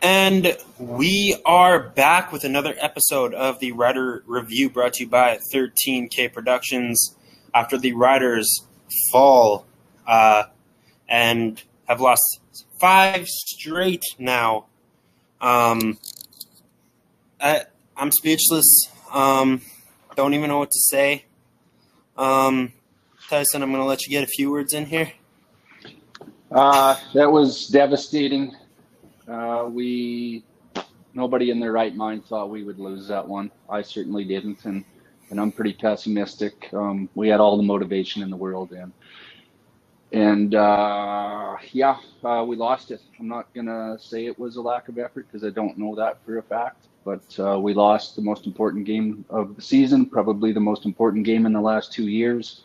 And we are back with another episode of the Rider Review brought to you by 13K Productions after the Riders fall and have lost 5 straight now. I'm speechless. Don't even know what to say. Tyson, I'm going to let you get a few words in here. That was devastating. Nobody in their right mind thought we would lose that one. I certainly didn't, and I'm pretty pessimistic. We had all the motivation in the world, and we lost it. I'm not gonna say it was a lack of effort because I don't know that for a fact, but we lost the most important game of the season, probably the most important game in the last 2 years.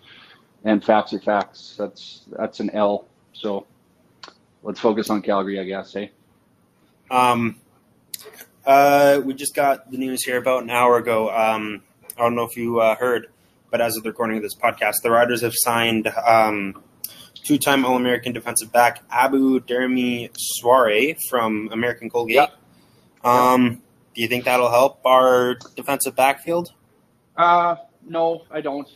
And facts are facts. That's an L. So let's focus on Calgary, I guess, hey? We just got the news here about an hour ago. I don't know if you heard, but as of the recording of this podcast, the Riders have signed two-time All-American defensive back Abu Dermi Soare from American Colgate. Yep. Do you think that'll help our defensive backfield? No, I don't.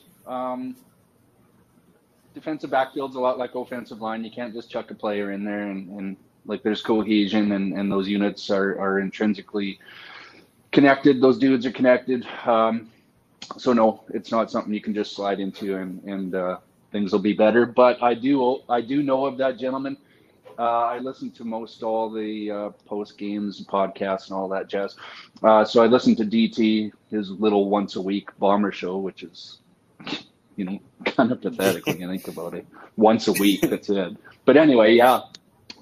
Defensive backfield's a lot like offensive line. You can't just chuck a player in there and like there's cohesion and those units are intrinsically connected. Those dudes are connected. So no, it's not something you can just slide into and things will be better. But I do know of that gentleman. I listen to most all the post games, podcasts, and all that jazz. So I listened to DT, his little once a week bomber show, which is, kind of pathetic when you think about it. Once a week, that's it. But anyway, yeah.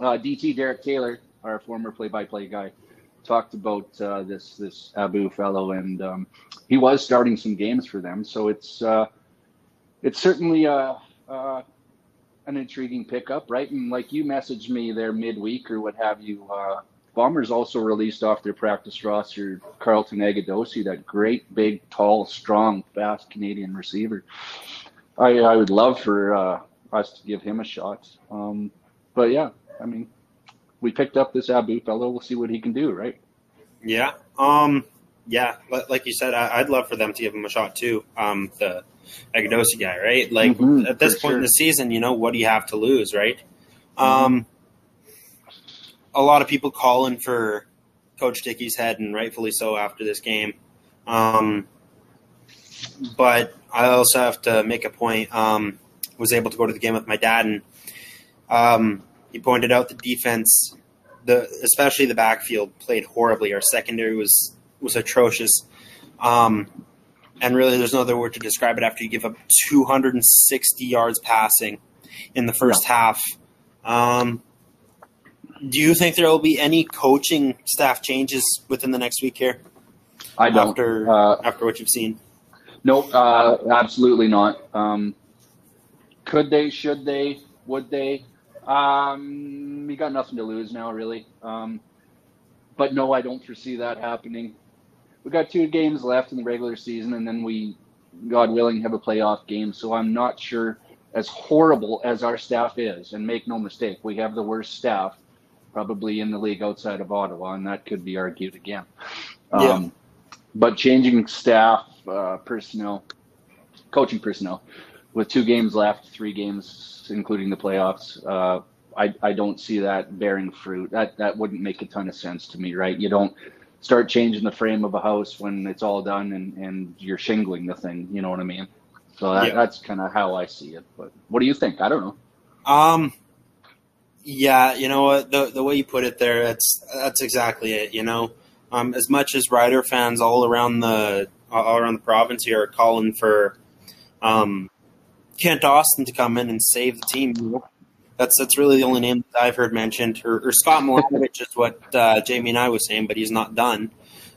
DT, Derek Taylor, our former play-by-play guy, talked about this Abu fellow, and he was starting some games for them. So it's certainly an intriguing pickup, right? And like you messaged me there midweek or what have you, Bombers also released off their practice roster Carlton Agadosi, that great, big, tall, strong, fast Canadian receiver. I would love for us to give him a shot. But yeah, I mean, we picked up this Abu fellow. We'll see what he can do, right? Yeah. Yeah, like you said, I'd love for them to give him a shot too. The Agadosi guy, right? Like at this point in the season, what do you have to lose, right? A lot of people calling for Coach Dickey's head, and rightfully so after this game. But I also have to make a point. Was able to go to the game with my dad, and he pointed out the defense, especially the backfield, played horribly. Our secondary was atrocious. And really, there's no other word to describe it after you give up 260 yards passing in the first half. Do you think there will be any coaching staff changes within the next week here? I don't. After what you've seen? Nope, absolutely not. Could they, should they, would they? We got nothing to lose now, really. But no, I don't foresee that happening. We got 2 games left in the regular season, and then we, God willing, have a playoff game. So I'm not sure, as horrible as our staff is, and make no mistake, we have the worst staff probably in the league outside of Ottawa, and that could be argued again. But changing staff, personnel, coaching personnel, with 2 games left, 3 games, including the playoffs, I don't see that bearing fruit. That wouldn't make a ton of sense to me, right? You don't start changing the frame of a house when it's all done and you're shingling the thing, you know what I mean? So that's kind of how I see it. But what do you think? I don't know. Yeah, you know what? The way you put it there, that's exactly it. As much as Rider fans all around the province here are calling for Kent Austin to come in and save the team, that's really the only name that I've heard mentioned. Or Scott Milanovich is what Jamie and I was saying, but he's not done.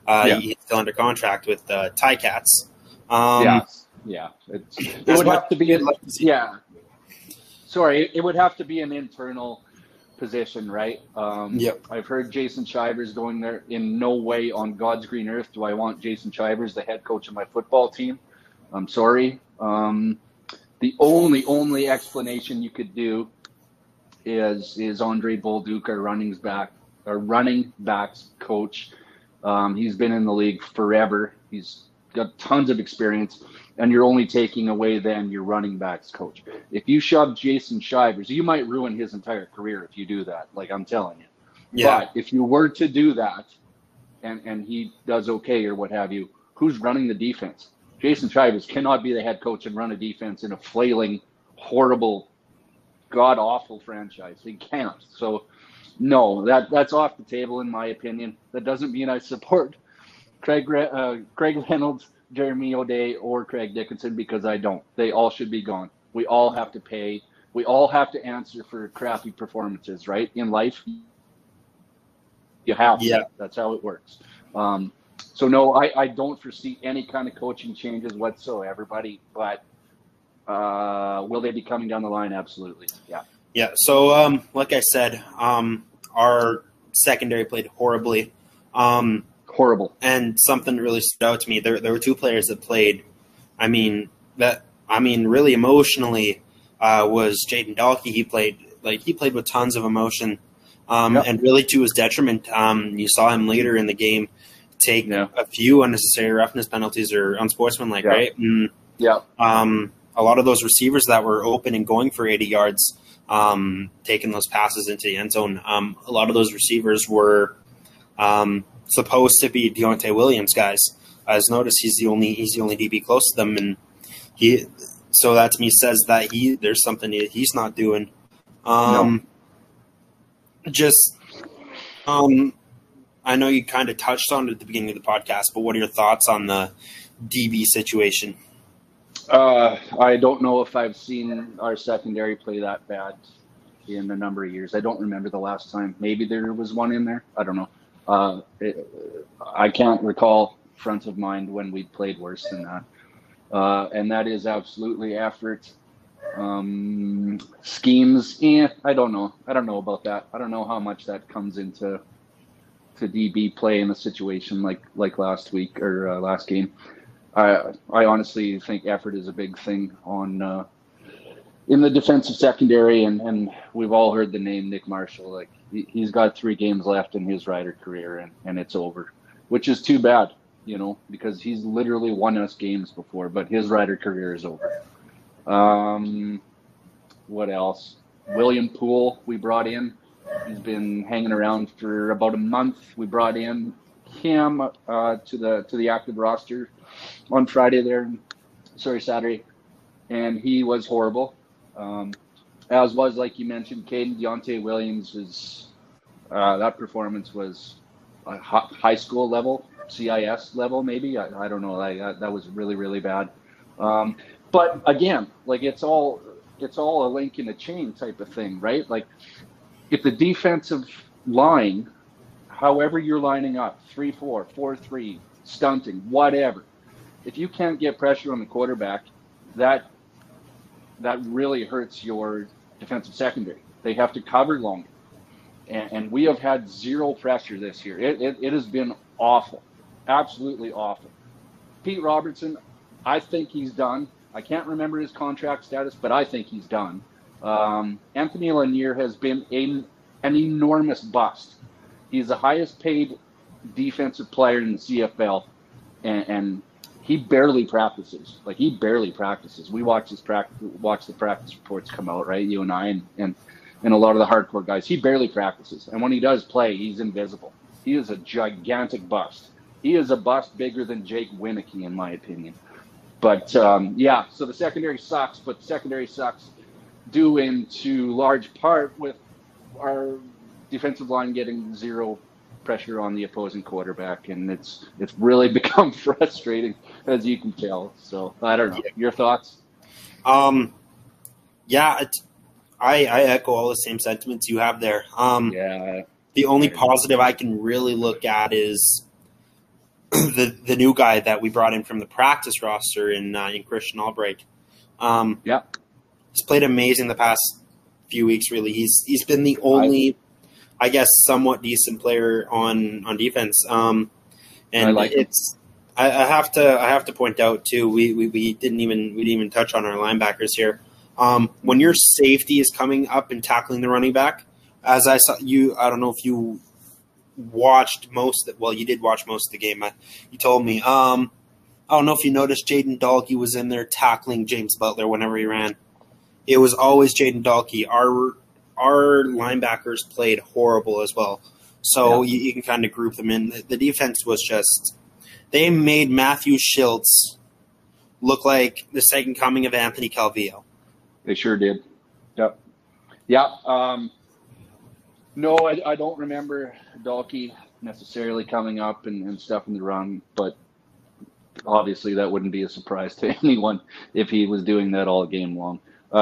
He's still under contract with Ticats. Yeah. It would have to be it would have to be an internal position, right? I've heard Jason Shivers going there. In no way on God's green earth do I want Jason Shivers, the head coach of my football team. I'm sorry. The only explanation you could do is Andre Bolduc, our running back, a running backs coach. He's been in the league forever. He's got tons of experience, and you're only taking away then your running backs coach. If you shove Jason Shivers, you might ruin his entire career if you do that. Like, I'm telling you. Yeah. But if you were to do that, and he does okay or what have you, who's running the defense? Jason Shivers cannot be the head coach and run a defense in a flailing, horrible, god-awful franchise. He can't. So, no, that's off the table in my opinion. That doesn't mean I support Craig Reynolds, Jeremy O'Day, or Craig Dickinson, because I don't. They all should be gone. We all have to pay. We all have to answer for crappy performances, right? In life, you have to. Yeah. That's how it works. So, no, I don't foresee any kind of coaching changes whatsoever, buddy. But will they be coming down the line? Absolutely. Yeah. Yeah. So, like I said, our secondary played horribly. Horrible. And something really stood out to me. There were two players that played. Really emotionally, was Jaden Dahlke. He played with tons of emotion, and really to his detriment. You saw him later in the game take a few unnecessary roughness penalties or unsportsmanlike, right? And, a lot of those receivers that were open and going for 80 yards, taking those passes into the end zone. A lot of those receivers were supposed to be Deontay Williams guys. As noticed, he's the only DB close to them, and so that to me says that there's something he's not doing. I know you kind of touched on it at the beginning of the podcast, but what are your thoughts on the DB situation? I don't know if I've seen our secondary play that bad in a number of years. I don't remember the last time. Maybe there was one in there. I don't know. I can't recall front of mind when we played worse than that. And that is absolutely effort. Schemes, I don't know. I don't know about that. I don't know how much that comes into DB play in a situation like last week or last game. I honestly think effort is a big thing on in the defensive secondary, and we've all heard the name Nick Marshall. Like, he's got 3 games left in his Rider career, and it's over, which is too bad, because he's literally won us games before, but his Rider career is over. What else? William Poole we brought in. He's been hanging around for about a month. We brought in him to the active roster on Saturday, and he was horrible. As was, like you mentioned, Caden Deontay Williams is that performance was a high school level, CIS level maybe. I don't know. That was really, really bad. But again, like it's all a link in a chain type of thing, right? Like, if the defensive line, however you're lining up, 3-4, 4-3, stunting, whatever, if you can't get pressure on the quarterback, that really hurts your defensive secondary. They have to cover longer. And we have had zero pressure this year. It has been awful, absolutely awful. Pete Robertson, I think he's done. I can't remember his contract status, but I think he's done. Anthony Lanier has been an enormous bust. He's the highest paid defensive player in the CFL, and he barely practices. Like, he barely practices. We watch the practice reports come out, right? You and I and a lot of the hardcore guys. He barely practices, and when he does play, he's invisible. He is a gigantic bust. He is a bust bigger than Jake Winicky, in my opinion. But so the secondary sucks, but the secondary sucks due into large part with our defensive line getting zero pressure on the opposing quarterback, and it's really become frustrating, as you can tell. So I don't know. Your thoughts? I echo all the same sentiments you have there. The only positive I can really look at is the new guy that we brought in from the practice roster in Christian Albright. He's played amazing the past few weeks. Really, he's been the only, I guess, somewhat decent player on defense. And I have to point out too. We didn't even touch on our linebackers here. When your safety is coming up and tackling the running back, as I saw you, I don't know if you watched most. Well, you did watch most of the game. You told me. I don't know if you noticed Jaden Dahlke was in there tackling James Butler whenever he ran. It was always Jaden Dahlke. Our linebackers played horrible as well. So you can kind of group them in. The defense was just – they made Matthew Schiltz look like the second coming of Anthony Calvillo. They sure did. Yep. Yeah. No, I don't remember Dahlke necessarily coming up and stuff in the run, but obviously that wouldn't be a surprise to anyone if he was doing that all game long.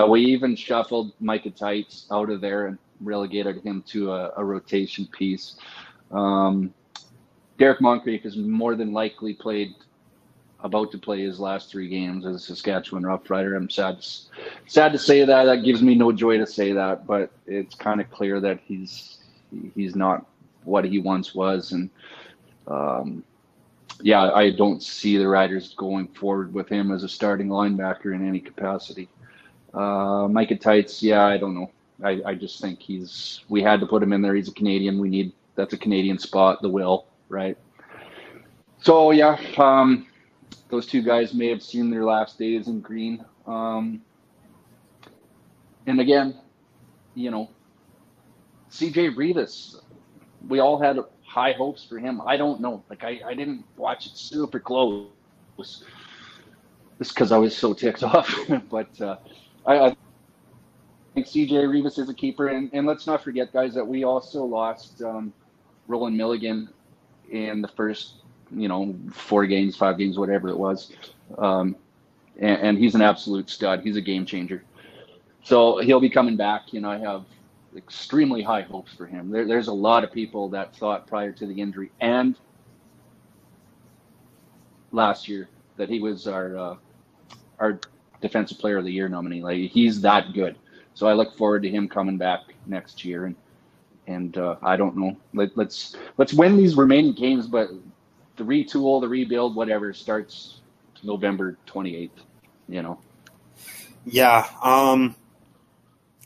We even shuffled Micah Tights out of there and relegated him to a rotation piece. Derek Moncrief is more than likely about to play his last 3 games as a Saskatchewan Roughrider. I'm sad to say that. That gives me no joy to say that, but it's kind of clear that he's not what he once was. And I don't see the Riders going forward with him as a starting linebacker in any capacity. Micah Tights, I don't know. I just think we had to put him in there. He's a Canadian. That's a Canadian spot, the will, right? So, those 2 guys may have seen their last days in green. And again, CJ Rivas, we all had high hopes for him. I don't know. I didn't watch it super close just because I was so ticked off. But I think CJ Rivas is a keeper. And let's not forget, guys, that we also lost Roland Milligan in the first 4 games, 5 games, whatever it was. And he's an absolute stud. He's a game changer. So he'll be coming back. I have extremely high hopes for him. There's a lot of people that thought prior to the injury and last year that he was our Defensive Player of the Year nominee. He's that good. So I look forward to him coming back next year. And I don't know. Let's win these remaining games, but the retool, the rebuild, whatever, starts November 28th, Yeah.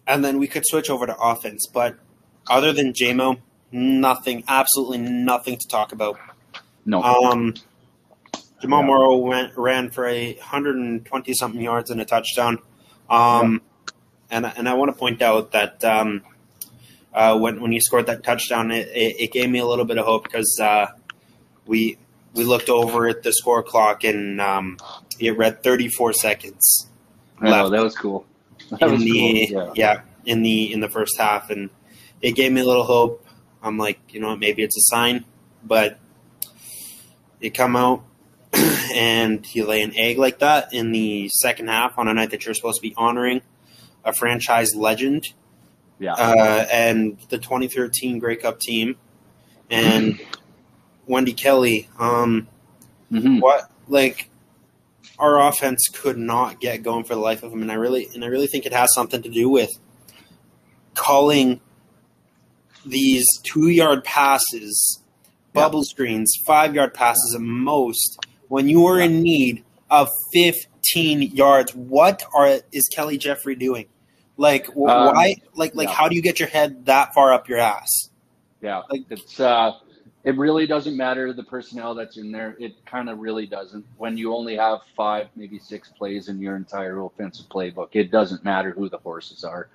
And then we could switch over to offense. But other than JMO, absolutely nothing to talk about. No. Jamal Morrow ran for 120-something yards and a touchdown. And I want to point out that when he scored that touchdown, it gave me a little bit of hope because we looked over at the score clock and it read 34 seconds left. I know, that was cool. In the first half, and it gave me a little hope. I'm like, maybe it's a sign, but you come out and you lay an egg like that in the second half on a night that you're supposed to be honoring a franchise legend, and the 2013 Grey Cup team, and Wendy Kelly. Our offense could not get going for the life of them, and I really think it has something to do with calling these 2-yard passes, bubble screens, 5-yard passes at most when you are in need of 15 yards. What is Kelly Jeffrey doing? Why? How do you get your head that far up your ass? Yeah, it really doesn't matter the personnel that's in there. It kind of really doesn't. When you only have 5, maybe 6 plays in your entire offensive playbook, it doesn't matter who the horses are.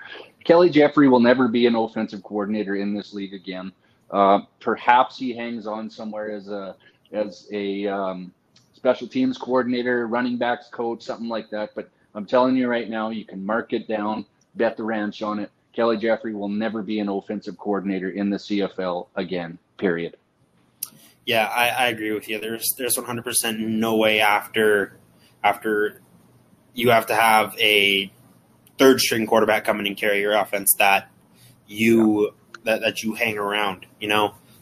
Kelly Jeffrey will never be an offensive coordinator in this league again. Perhaps he hangs on somewhere as a special teams coordinator, running backs coach, something like that. But I'm telling you right now, you can mark it down, bet the ranch on it. Kelly Jeffrey will never be an offensive coordinator in the CFL again, period. Yeah, I agree with you. There's 100% no way after you have to have a third string quarterback come in and carry your offense that you hang around, And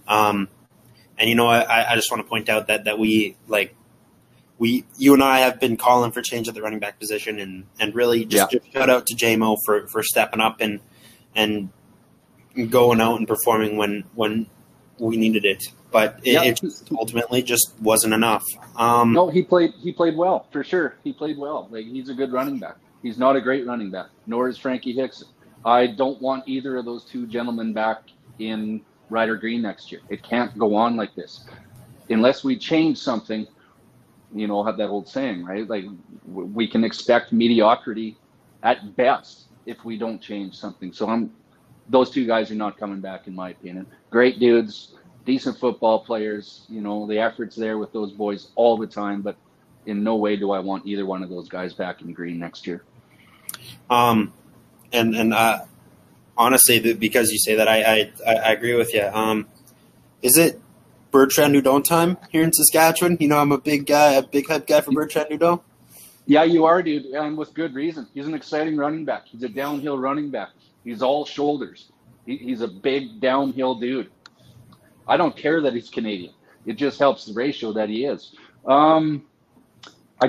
I just want to point out that you and I have been calling for change at the running back position and really just shout out to JMO for stepping up and going out and performing when we needed it. But it ultimately just wasn't enough. No, he played well, for sure. He played well. He's a good running back. He's not a great running back, nor is Frankie Hickson. I don't want either of those 2 gentlemen back in Ryder Green next year. It can't go on like this. Unless we change something, have that old saying, right? Like, we can expect mediocrity at best if we don't change something. So those two guys are not coming back, in my opinion. Great dudes, decent football players. The effort's there with those boys all the time, but in no way do I want either one of those guys back in green next year. Honestly, because you say that, I agree with you. Is it Bertrand Hudon time here in Saskatchewan? I'm a big hype guy for Bertrand Hudon. Yeah, you are, dude, and with good reason. He's an exciting running back. He's a downhill running back. He's all shoulders. He's a big downhill dude. I don't care that he's Canadian. It just helps the ratio that he is. I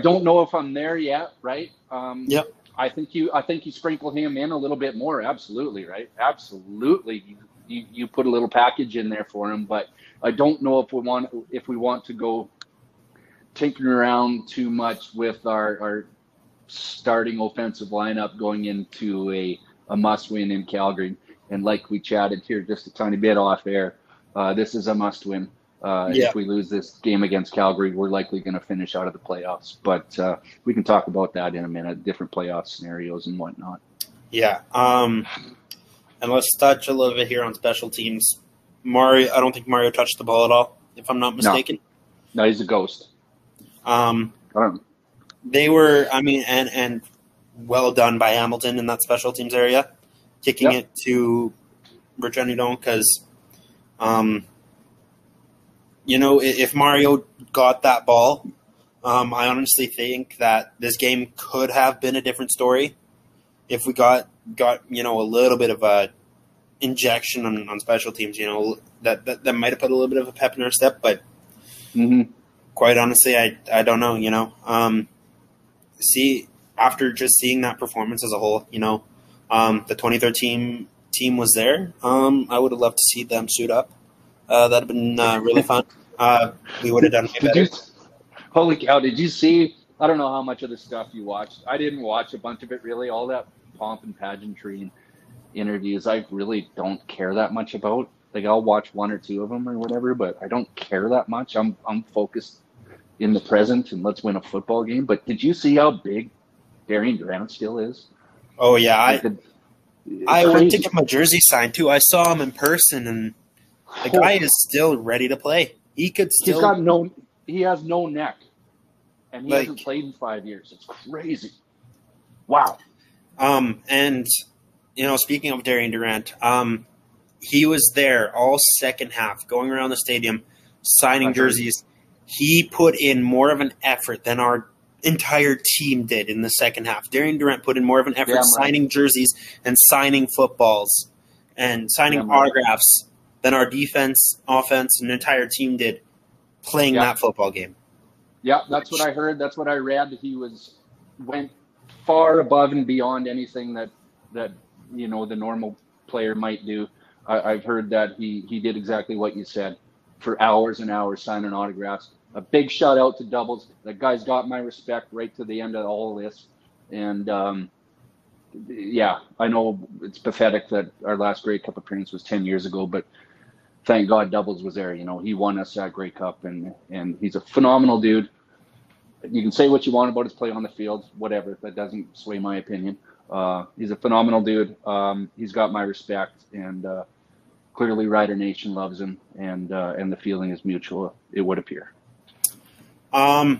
don't know if I'm there yet, right? Yep. I think you sprinkle him in a little bit more. Absolutely, right? Absolutely. You put a little package in there for him, but I don't know if we want to go tinkering around too much with our starting offensive lineup going into a must-win in Calgary. And like we chatted here just a tiny bit off air, this is a must-win. If we lose this game against Calgary, we're likely going to finish out of the playoffs. But we can talk about that in a minute, different playoff scenarios and whatnot. Yeah. And let's touch a little bit here on special teams. I don't think Mario touched the ball at all, if I'm not mistaken. No, he's a ghost. They were, and well done by Hamilton in that special teams area, kicking it to Bertrand Hudon, because, if Mario got that ball, I honestly think that this game could have been a different story if we got a little bit of a injection on special teams. That might have put a little bit of a pep in our step, but quite honestly, I don't know. After just seeing that performance as a whole, the 2013 team was there. I would have loved to see them suit up. That'd have been really fun. We would have done way better. Holy cow, did you see? I don't know how much of the stuff you watched. I didn't watch a bunch of it, really. All that pomp and pageantry and interviews, I really don't care that much about. Like, I'll watch one or two of them or whatever, but I don't care that much. I'm focused in the present and let's win a football game. But did you see how big Darian Durant still is? Oh, yeah. I went to get my jersey signed, too. I saw him in person, and the guy is still ready to play. He has no neck, and he hasn't played in 5 years. It's crazy. Wow. And, speaking of Darian Durant, he was there all second half, going around the stadium, signing jerseys. He put in more of an effort than our entire team did in the second half. Darian Durant put in more of an effort signing jerseys and signing footballs and signing autographs than our defense, offense, and entire team did playing that football game. Yeah, that's what I heard. That's what I read. He went far above and beyond anything that the normal player might do. I've heard that he did exactly what you said for hours and hours signing autographs. A big shout out to Doubles. That guy's got my respect right to the end of all of this. And I know it's pathetic that our last Grey Cup appearance was 10 years ago, but thank God Doubles was there. He won us that Grey Cup, and he's a phenomenal dude. You can say what you want about his play on the field, whatever. That doesn't sway my opinion. He's a phenomenal dude. He's got my respect, and clearly Rider Nation loves him, and the feeling is mutual, it would appear. Let's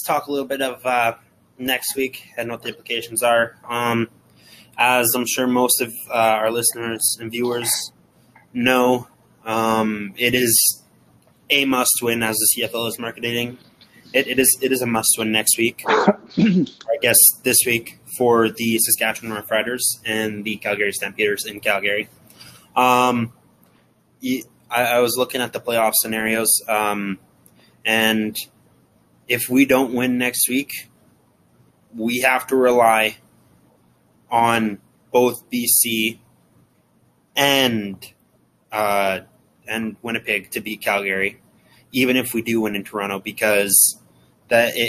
talk a little bit of next week and what the implications are. As I'm sure most of our listeners and viewers know, it is a must-win, as the CFL is marketing. It is a must-win next week. I guess this week for the Saskatchewan Roughriders and the Calgary Stampeders in Calgary. I was looking at the playoff scenarios, and if we don't win next week, we have to rely on both BC and Winnipeg to beat Calgary, even if we do win in Toronto, because and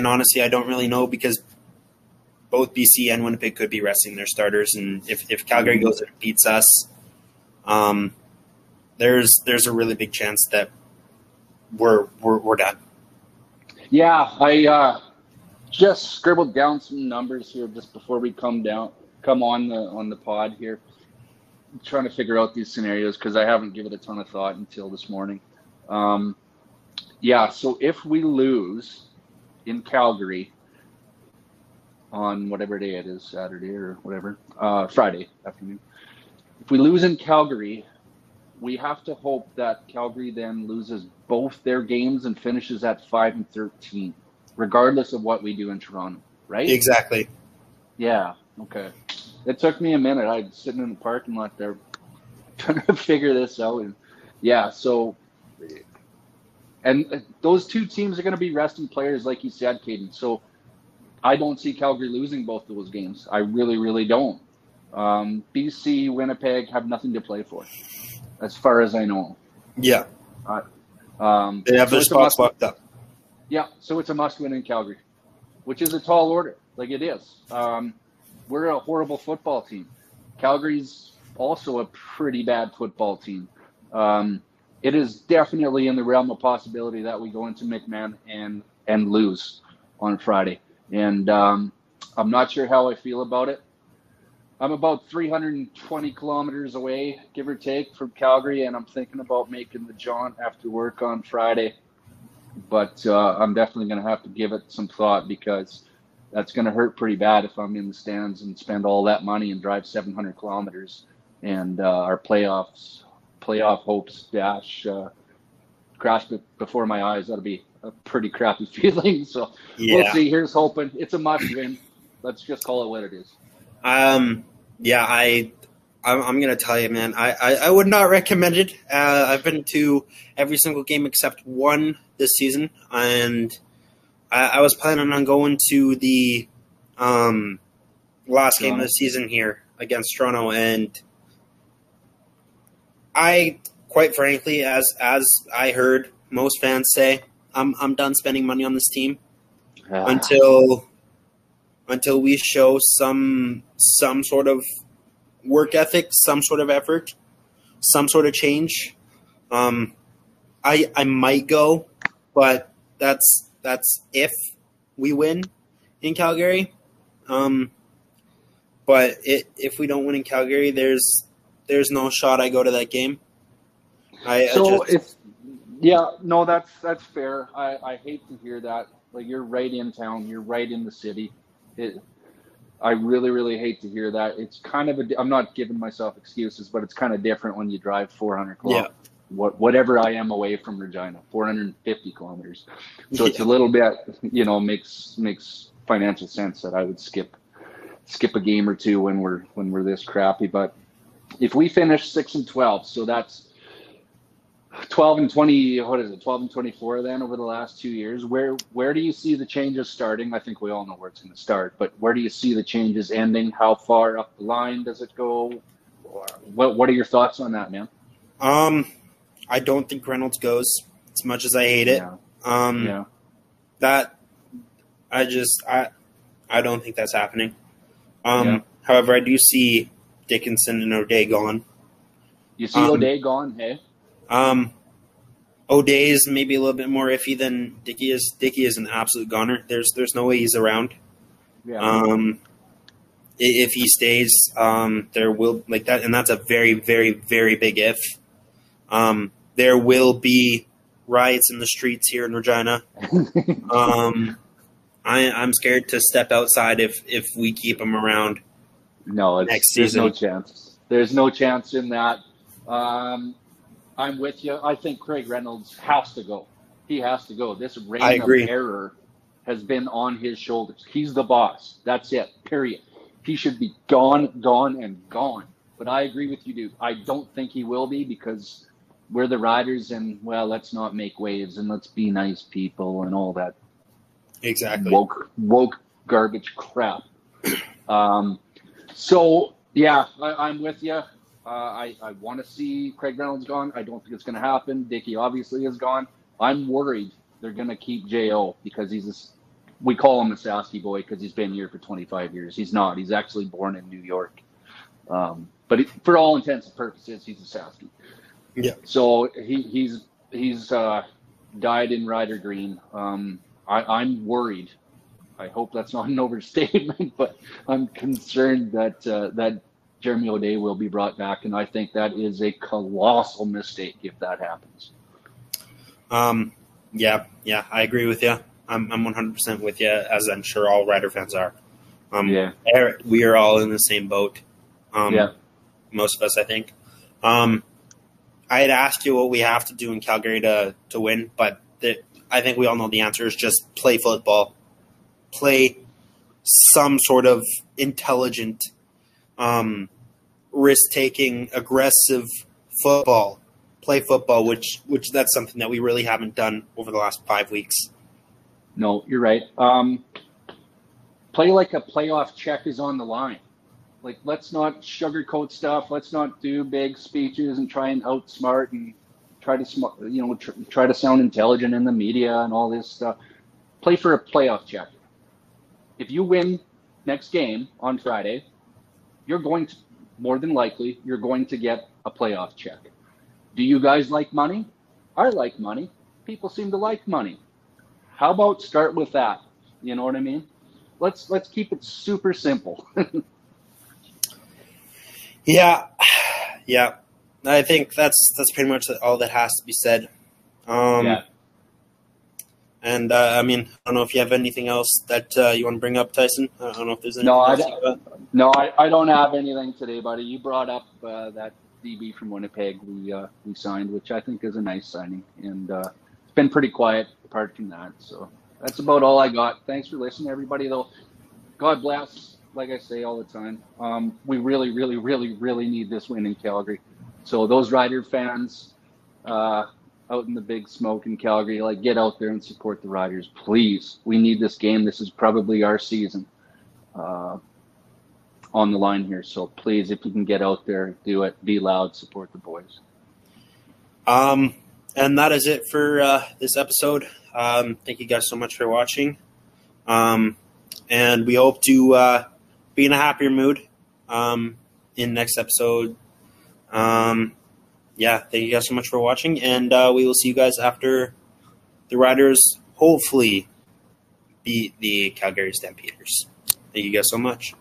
honestly, I don't really know, because both BC and Winnipeg could be resting their starters, and if Calgary goes and beats us, there's a really big chance that we're done. Yeah, I just scribbled down some numbers here just before we come on the pod here. I'm trying to figure out these scenarios because I haven't given it a ton of thought until this morning. So if we lose in Calgary on whatever day it is, Saturday or whatever, Friday afternoon. If we lose in Calgary, we have to hope that Calgary then loses both their games and finishes at 5-13, regardless of what we do in Toronto, right? Exactly. Yeah, okay. It took me a minute. I was sitting in the parking lot there trying to figure this out. And those two teams are going to be resting players, like you said, Caden. So I don't see Calgary losing both of those games. I really, really don't. BC, Winnipeg have nothing to play for, as far as I know. Yeah. They have their spots locked up. Yeah, so it's a must-win in Calgary, which is a tall order. Like it is. We're a horrible football team. Calgary's also a pretty bad football team. It is definitely in the realm of possibility that we go into McMahon and lose on Friday. And I'm not sure how I feel about it. I'm about 320 kilometers away, give or take, from Calgary, and I'm thinking about making the jaunt after work on Friday. But I'm definitely going to have to give it some thought because that's going to hurt pretty bad if I'm in the stands and spend all that money and drive 700 kilometers and our playoff hopes crash before my eyes. That'll be a pretty crappy feeling. So We'll see. Here's hoping. It's a must win. Let's just call it what it is. I'm going to tell you, man, I would not recommend it. I've been to every single game except one this season, and I was planning on going to the last game of the season here against Toronto, and I, quite frankly, as I heard most fans say, I'm done spending money on this team until we show some sort of work ethic, some sort of effort, some sort of change. I might go, but that's if we win in Calgary. But if we don't win in Calgary, there's no shot I go to that game. That's fair. I hate to hear that. Like, you're right in town, you're right in the city. I really, really hate to hear that. It's kind of I'm not giving myself excuses, but it's kind of different when you drive 400 kilometers. Yeah. Whatever I am away from Regina, 450 kilometers. So it's a little bit, makes financial sense that I would skip a game or two when we're this crappy. But if we finish 6-12, so that's 12 and 20. What is it? 12 and 24 then over the last 2 years. Where do you see the changes starting? I think we all know where it's going to start, but where do you see the changes ending? How far up the line does it go? What are your thoughts on that, man? I don't think Reynolds goes, as much as I hate it. That I don't think that's happening. However, I do see Dickinson and O'Day gone. You see O'Day gone, hey? O'Day is maybe a little bit more iffy than Dickey is. Dickey is an absolute goner. There's no way he's around. Yeah. If he stays, there will like that, and that's a very, very, very big if. There will be riots in the streets here in Regina. I'm scared to step outside if we keep him around. No, next there's season. No chance. There's no chance in that. I'm with you. I think Craig Reynolds has to go. He has to go. This reign of error has been on his shoulders. He's the boss. That's it. Period. He should be gone, and gone. But I agree with you, dude. I don't think he will be because we're the Riders, and let's not make waves and let's be nice people and all that. Exactly. Woke garbage crap. I'm with you. I want to see Craig Reynolds gone. I don't think it's going to happen. Dickey obviously is gone. I'm worried they're going to keep J.O. because he's we call him a Saski boy because he's been here for 25 years. He's not. He's actually born in New York. But for all intents and purposes, he's a Saski. Yeah. So he's died in Ryder Green. I'm worried. I hope that's not an overstatement, but I'm concerned that Jeremy O'Day will be brought back, and I think that is a colossal mistake if that happens. Yeah, I agree with you. I'm 100% with you, as I'm sure all Rider fans are. We are all in the same boat. Most of us, I think. I had asked you what we have to do in Calgary to win, but I think we all know the answer is just play football. Play some sort of intelligent, risk-taking, aggressive football. Play football, which that's something that we really haven't done over the last 5 weeks. No, you're right. Play like a playoff check is on the line. Like, let's not sugarcoat stuff. Let's not do big speeches and try and outsmart and try to sound intelligent in the media and all this stuff. Play for a playoff check. If you win next game on Friday, more than likely, you're going to get a playoff check. Do you guys like money? I like money. People seem to like money. How about start with that? You know what I mean? Let's keep it super simple. Yeah. I think that's pretty much all that has to be said. And I don't know if you have anything else that you want to bring up, Tyson. I don't know if there's anything No, I don't have anything today, buddy. You brought up that DB from Winnipeg we signed, which I think is a nice signing, and it's been pretty quiet apart from that. So that's about all I got. Thanks for listening, everybody. Though, God bless. Like I say all the time, we really, really, really, really need this win in Calgary. So those Rider fans out in the big smoke in Calgary, get out there and support the Riders, please. We need this game. This is probably our season on the line here. So please, if you can get out there, do it. Be loud. Support the boys. And that is it for this episode. Thank you guys so much for watching. And we hope to be in a happier mood in next episode. Thank you guys so much for watching, and we will see you guys after the Riders hopefully beat the Calgary Stampeders. Thank you guys so much.